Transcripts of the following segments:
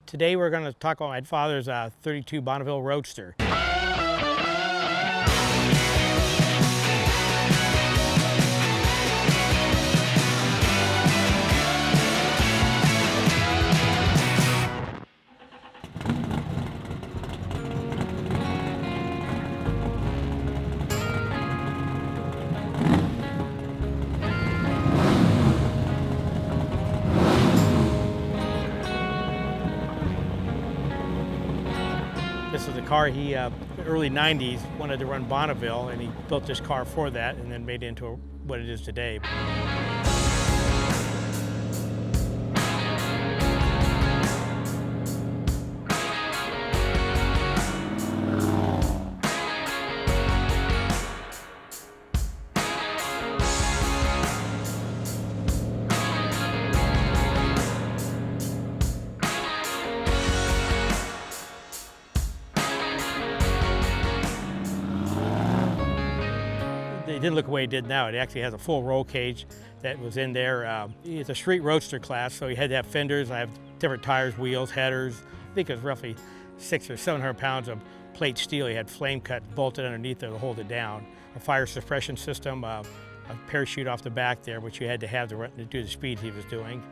Today we're going to talk about my father's 32 Bonneville Roadster. This is a car he, early 90s, wanted to run Bonneville, and he built this car for that and then made it into what it is today. It didn't look the way it did now. It actually has a full roll cage that was in there. It's a street roadster class, so you had to have fenders. I have different tires, wheels, headers. I think it was roughly 600 or 700 pounds of plate steel. He had flame cut bolted underneath there to hold it down. A fire suppression system, a parachute off the back there, which you had to have to do the speed he was doing.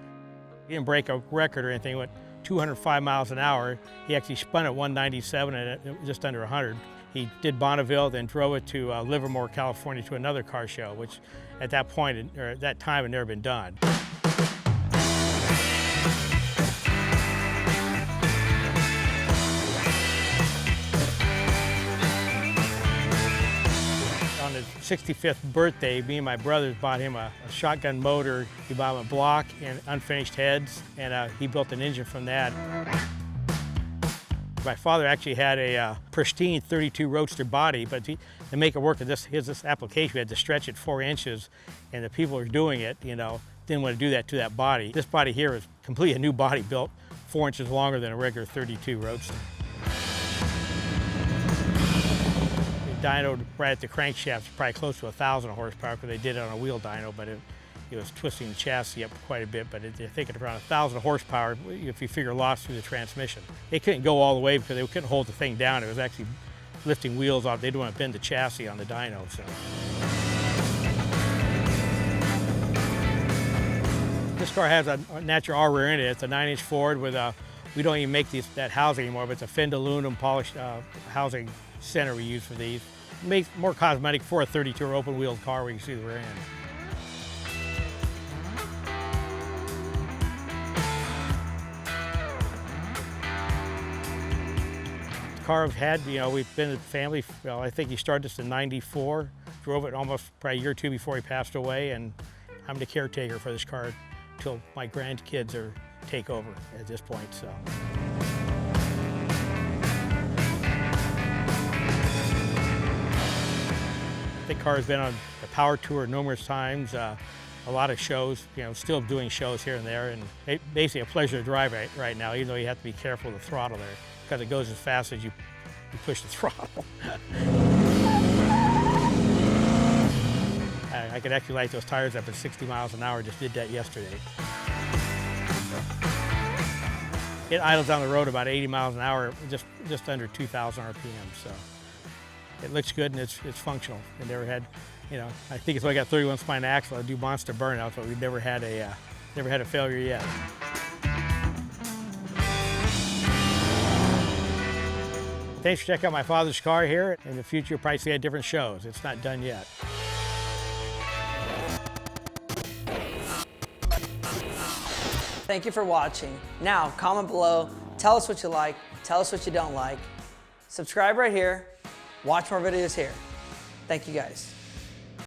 He didn't break a record or anything. He went 205 miles an hour. He actually spun at 197 and just under 100. He did Bonneville, then drove it to Livermore, California, to another car show, which at that point, or at that time, had never been done. On his 65th birthday, me and my brothers bought him a shotgun motor. He bought him a block and unfinished heads, and he built an engine from that. My father actually had a pristine 32 Roadster body, but to make it work in this application, we had to stretch it 4 inches, and the people who were doing it, didn't want to do that to that body. This body here is completely a new body built 4 inches longer than a regular 32 Roadster. The dyno right at the crankshaft is probably close to 1,000 horsepower because they did it on a wheel dyno, but it was twisting the chassis up quite a bit, but I think it's around 1,000 horsepower if you figure loss through the transmission. They couldn't go all the way because they couldn't hold the thing down. It was actually lifting wheels off. They didn't want to bend the chassis on the dyno. So. This car has a natural R rear in it. It's a 9-inch Ford with we don't even make that housing anymore, but it's a finned aluminum polished housing center we use for these. It makes more cosmetic for a 32 open wheeled car where you can see the rear end. Car I've had, we've been a family, I think he started this in '94, drove it almost probably a year or two before he passed away, and I'm the caretaker for this car until my grandkids take over at this point, so. The car has been on the Power Tour numerous times, a lot of shows, still doing shows here and there, and basically a pleasure to drive right now, even though you have to be careful with the throttle there, because it goes as fast as you push the throttle. I could actually light those tires up at 60 miles an hour, just did that yesterday. It idles down the road about 80 miles an hour, just under 2,000 RPM, so. It looks good and it's functional. I never had, I think it's only got 31 spine axle. I do monster burnouts, but we've never had a failure yet. Thanks for checking out my father's car here. In the future, you'll probably see at different shows. It's not done yet. Thank you for watching. Now, comment below, tell us what you like, tell us what you don't like. Subscribe right here, watch more videos here. Thank you guys.